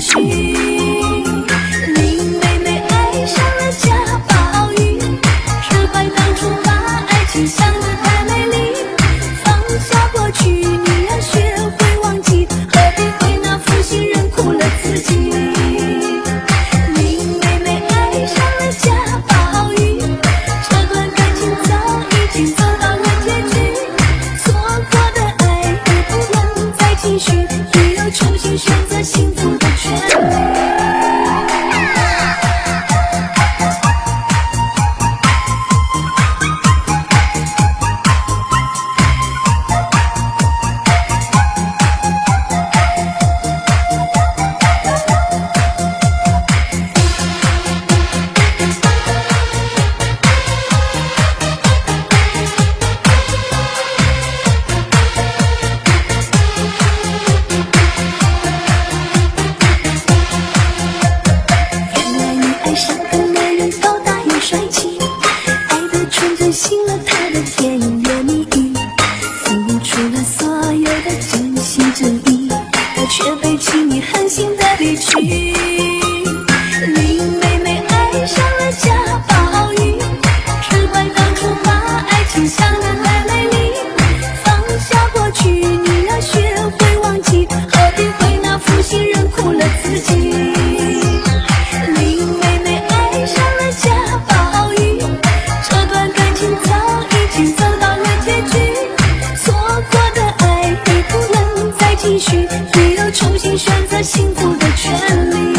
去。林妹妹爱上了贾宝玉，只怪当初把爱情想得太美丽。放下过去，你要学会忘记，何必为那负心人苦了自己。林妹妹爱上了贾宝玉，这段感情早已经走到了结局，错过的爱已不能再继续，也有重新选择幸福的权利。信了他的甜言蜜语，付出了所有的真心真意，他却被轻易狠心的离去。林妹妹爱上了贾宝玉，只怪当初把爱情想得太美丽。放下过去，你要学会忘记，何必为那负心人苦了自己。继续，也有重新选择幸福的权利。